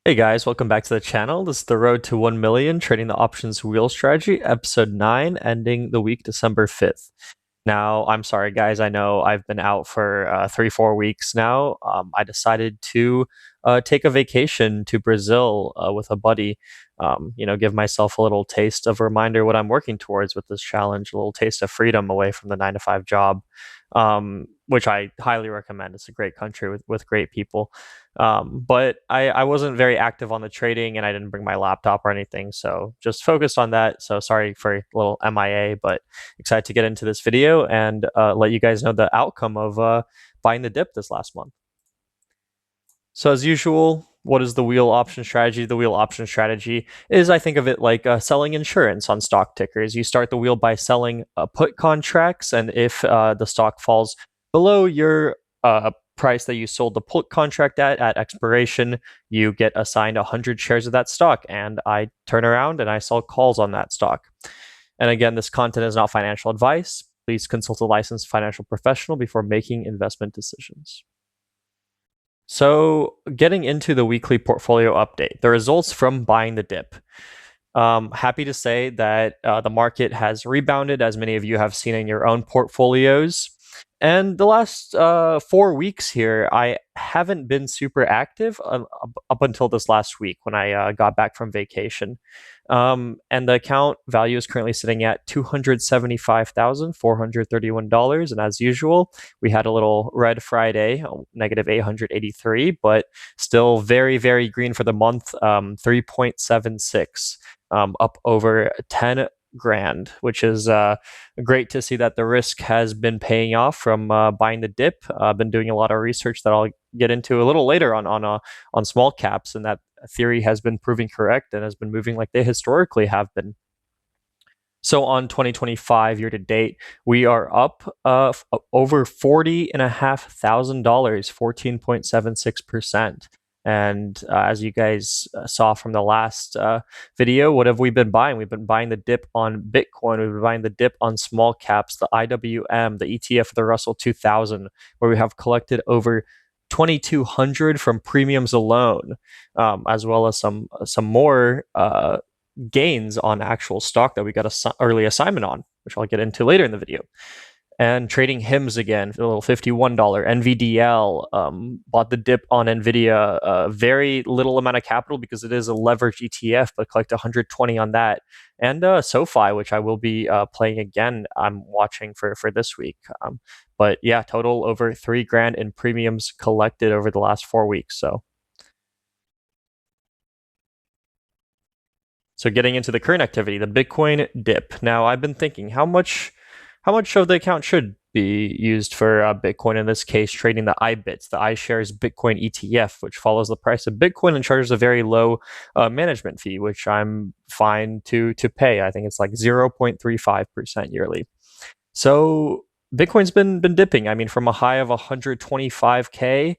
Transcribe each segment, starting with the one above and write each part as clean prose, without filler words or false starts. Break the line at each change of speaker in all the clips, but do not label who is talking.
Hey guys, welcome back to the channel. This is the Road to 1 Million Trading the Options Wheel Strategy, episode 9, ending the week December 5th. Now, I'm sorry guys, I know I've been out for 3-4 weeks now. I decided to take a vacation to Brazil with a buddy. Give myself a little taste of a reminder what I'm working towards with this challenge, a little taste of freedom away from the 9 to 5 job, which I highly recommend. It's a great country with great people. But I wasn't very active on the trading and I didn't bring my laptop or anything, so just focused on that. So sorry for a little MIA, but excited to get into this video and let you guys know the outcome of buying the dip this last month. So as usual, what is the wheel option strategy? The wheel option strategy is, I think of it like selling insurance on stock tickers. You start the wheel by selling put contracts, and if the stock falls below your price that you sold the put contract at expiration, you get assigned 100 shares of that stock, and I turn around and I sell calls on that stock. And again, this content is not financial advice. Please consult a licensed financial professional before making investment decisions. So, getting into the weekly portfolio update, the results from buying the dip. Happy to say that the market has rebounded, as many of you have seen in your own portfolios. And the last 4 weeks here, I haven't been super active up until this last week when I got back from vacation. And the account value is currently sitting at $275,431. And as usual, we had a little red Friday, negative 883, but still very, very green for the month, 3.76, up over 10 grand, which is great to see that the risk has been paying off from buying the dip. I've been doing a lot of research that I'll get into a little later on small caps, and that theory has been proving correct and has been moving like they historically have been. So on 2025 year to date, we are up over $40,500, 14.76%. And as you guys saw from the last video, what have we been buying? We've been buying the dip on Bitcoin. We've been buying the dip on small caps, the IWM, the ETF of the Russell 2000, where we have collected over 2,200 from premiums alone, as well as some more gains on actual stock that we got a early assignment on, which I'll get into later in the video. And trading HIMS again, a little $51. NVDL, bought the dip on NVIDIA, very little amount of capital because it is a leveraged ETF, but collect 120 on that. And SoFi, which I will be playing again, I'm watching for this week. But yeah, total over 3 grand in premiums collected over the last 4 weeks. So getting into the current activity, the Bitcoin dip. Now I've been thinking how much of the account should be used for Bitcoin, in this case trading the iBits, the iShares Bitcoin ETF, which follows the price of Bitcoin and charges a very low management fee, which I'm fine to pay. I think it's like 0.35% yearly. So Bitcoin's been dipping. I mean, from a high of 125K,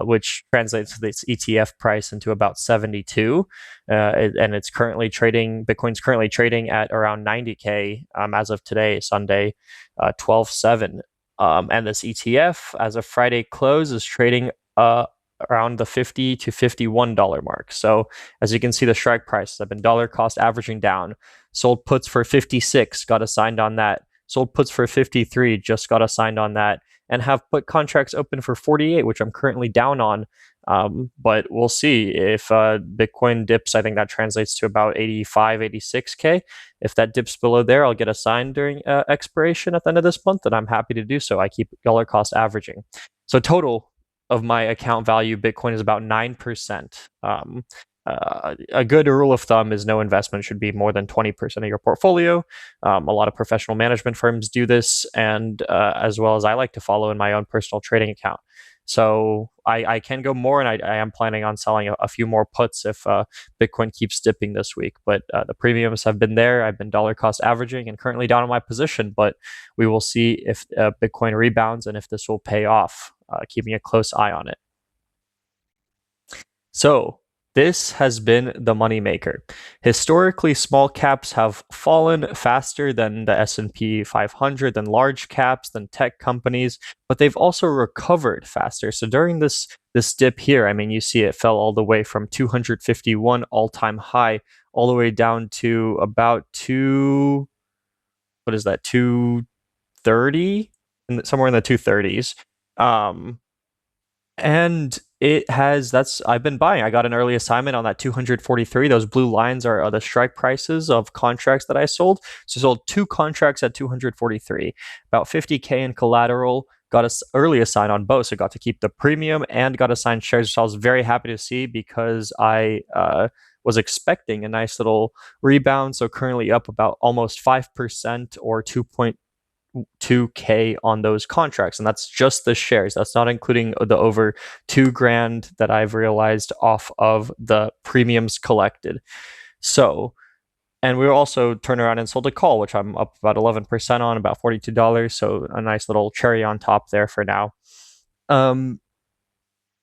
which translates to this ETF price into about 72, and it's currently trading. Bitcoin's currently trading at around 90K as of today, Sunday, 12/7, and this ETF as of Friday close is trading around the $50 to $51 mark. So as you can see, the strike prices have been dollar cost averaging down. Sold puts for 56, got assigned on that. Sold puts for 53, just got assigned on that, and have put contracts open for 48, which I'm currently down on. But we'll see if Bitcoin dips. I think that translates to about 85, 86K. If that dips below there, I'll get assigned during expiration at the end of this month, and I'm happy to do so. I keep dollar cost averaging. So total of my account value, Bitcoin is about 9%. A good rule of thumb is no investment should be more than 20% of your portfolio. A lot of professional management firms do this, and as well as I like to follow in my own personal trading account. So I can go more, and I am planning on selling a few more puts if Bitcoin keeps dipping this week. But the premiums have been there. I've been dollar cost averaging and currently down on my position, but we will see if Bitcoin rebounds and if this will pay off, keeping a close eye on it. So This has been the moneymaker. Historically, small caps have fallen faster than the S&P 500, than large caps, than tech companies, but they've also recovered faster. So during this dip here, I mean, you see it fell all the way from 251 all-time high all the way down to about what is that, 230, somewhere in the 230s. Um, and it has that's I've been buying. I got an early assignment on that 243. Those blue lines are the strike prices of contracts that I sold. So I sold two contracts at 243, about 50K in collateral. Got an early assign on both, so got to keep the premium and got assigned shares, which I was very happy to see because I was expecting a nice little rebound. So currently up about almost 5% or 2K on those contracts, and that's just the shares. That's not including the over $2,000 that I've realized off of the premiums collected. So, and we also turned around and sold a call, which I'm up about 11% on, about $42. So a nice little cherry on top there for now.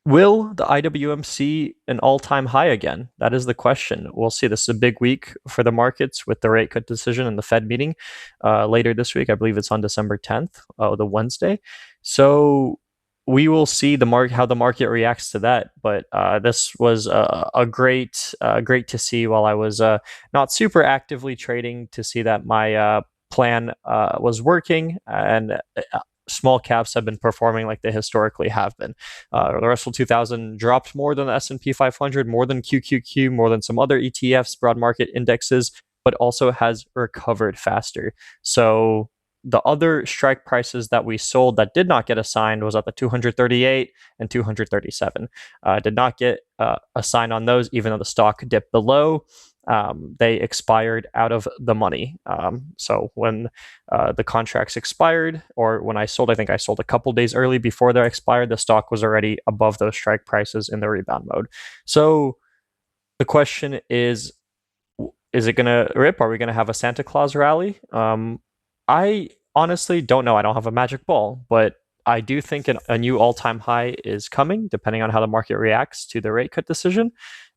Will the IWM see an all-time high again? That is the question. We'll see. This is a big week for the markets with the rate cut decision and the Fed meeting later this week. I believe it's on December 10th, the Wednesday. So we will see how the market reacts to that. But this was a great to see while I was not super actively trading, to see that my plan was working, and small caps have been performing like they historically have been. The Russell 2000 dropped more than the S&P 500, more than QQQ, more than some other ETFs, broad market indexes, but also has recovered faster. So the other strike prices that we sold that did not get assigned was at the 238 and 237. Did not get assigned on those, even though the stock dipped below. They expired out of the money. So when the contracts expired, or when I sold, I think I sold a couple days early before they expired, the stock was already above those strike prices in the rebound mode. So the question is it going to rip? Are we going to have a Santa Claus rally? I honestly don't know. I don't have a magic ball, but I do think a new all-time high is coming, depending on how the market reacts to the rate cut decision.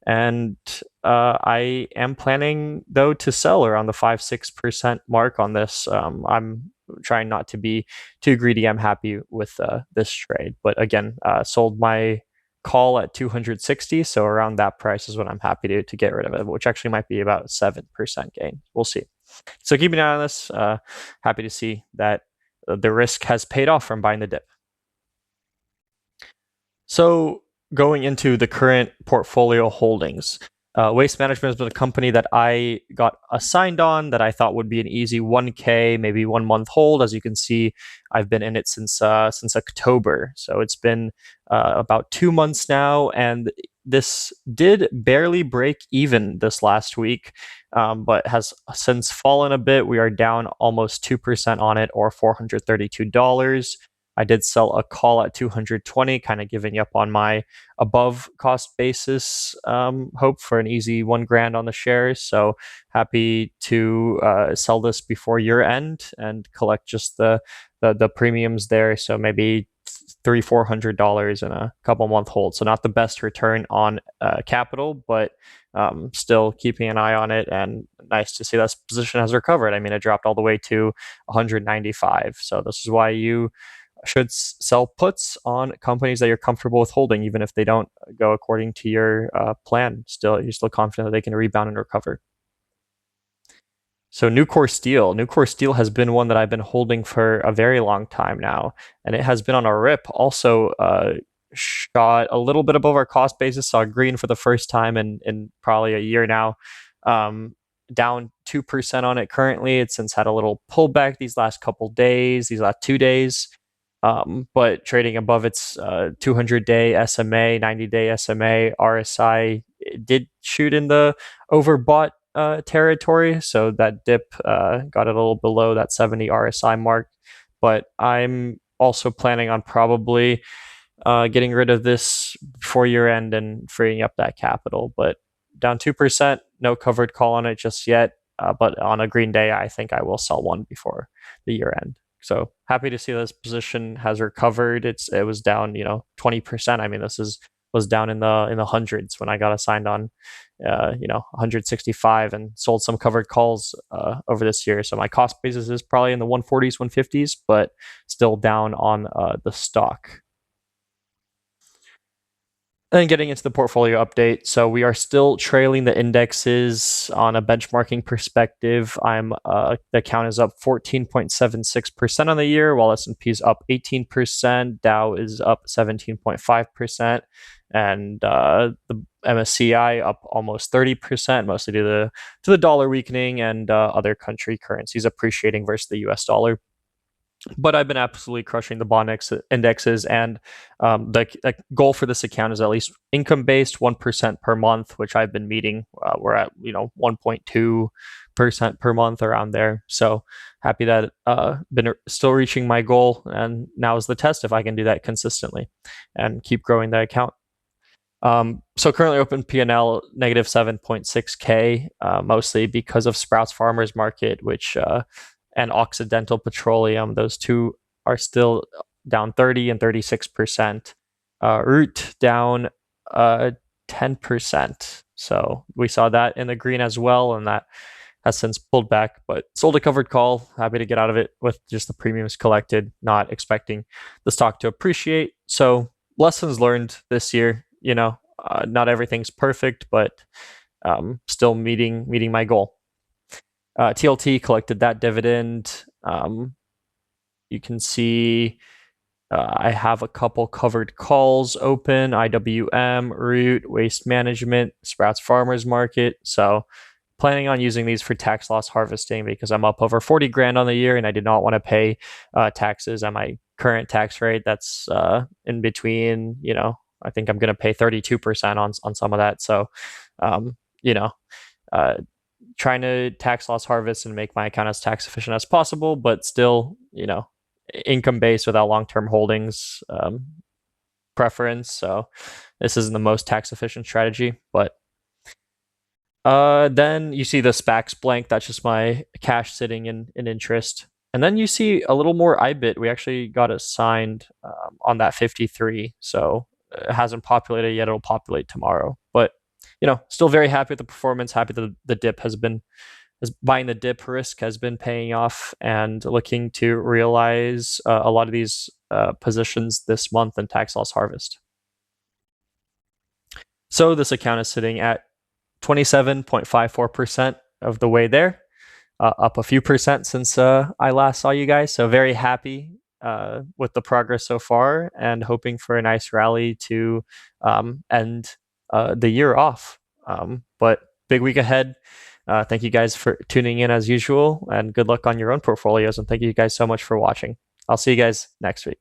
And I am planning, though, to sell around the 5-6% mark on this. I'm trying not to be too greedy. I'm happy with this trade. But again, sold my call at 260. So around that price is what I'm happy to get rid of it, which actually might be about 7% gain. We'll see. So keep an eye on this. Happy to see that the risk has paid off from buying the dip. So going into the current portfolio holdings, Waste Management has been a company that I got assigned on, that I thought would be an easy 1K, maybe 1 month hold. As you can see, I've been in it since October. So it's been about 2 months now, and this did barely break even this last week, but has since fallen a bit. We are down almost 2% on it, or $432. I did sell a call at 220, kind of giving up on my above cost basis hope for an easy $1,000 on the shares. So happy to sell this before year end and collect just the premiums there. So maybe $300-$400 in a couple month hold. So not the best return on capital, but still keeping an eye on it, and nice to see that position has recovered. I mean, it dropped all the way to 195. So this is why you should sell puts on companies that you're comfortable with holding, even if they don't go according to your plan. You're still confident that they can rebound and recover. So Nucor Steel has been one that I've been holding for a very long time now, and it has been on a rip. Also shot a little bit above our cost basis, saw green for the first time in probably a year now. Down 2% on it currently. It's since had a little pullback these last 2 days. But trading above its 200-day SMA, 90-day SMA, RSI did shoot in the overbought territory. So that dip got it a little below that 70 RSI mark. But I'm also planning on probably getting rid of this before year end and freeing up that capital. But down 2%, no covered call on it just yet. But on a green day, I think I will sell one before the year end. So happy to see this position has recovered. It was down, 20%. I mean, this is was down in the hundreds when I got assigned on 165 and sold some covered calls over this year. So my cost basis is probably in the 140s, 150s, but still down on the stock. And getting into the portfolio update, so we are still trailing the indexes on a benchmarking perspective. The account is up 14.76% on the year, while S&P is up 18%, Dow is up 17.5%, and the MSCI up almost 30%, mostly due to the dollar weakening and other country currencies appreciating versus the US dollar. But I've been absolutely crushing the bond indexes, and the goal for this account is at least income based 1% per month, which I've been meeting. We're at 1.2% per month around there. So happy that been still reaching my goal, and now is the test if I can do that consistently and keep growing the account. So currently open P&L negative 7.6K, mostly because of Sprouts Farmers Market, which and Occidental Petroleum. Those two are still down 30 and 36%. Root down 10%. So we saw that in the green as well, and that has since pulled back, but sold a covered call. Happy to get out of it with just the premiums collected, not expecting the stock to appreciate. So lessons learned this year, not everything's perfect, but still meeting my goal. TLT collected that dividend. You can see I have a couple covered calls open: IWM, Root, Waste Management, Sprouts Farmers Market. So planning on using these for tax loss harvesting because I'm up over 40 grand on the year and I did not want to pay taxes at my current tax rate. That's in between, I think I'm going to pay 32% on some of that. So, trying to tax loss harvest and make my account as tax efficient as possible, but still, income based without long term holdings preference. So this isn't the most tax efficient strategy, but then you see the SPACs blank. That's just my cash sitting in interest. And then you see a little more IBIT. We actually got assigned on that 53. So it hasn't populated yet. It'll populate tomorrow. But still very happy with the performance. Happy that the dip buying the dip risk has been paying off, and looking to realize a lot of these positions this month in tax loss harvest. So this account is sitting at 27.54% of the way there, up a few percent since I last saw you guys. So very happy with the progress so far, and hoping for a nice rally to end the year off. But big week ahead. Thank you guys for tuning in as usual, and good luck on your own portfolios. And thank you guys so much for watching. I'll see you guys next week.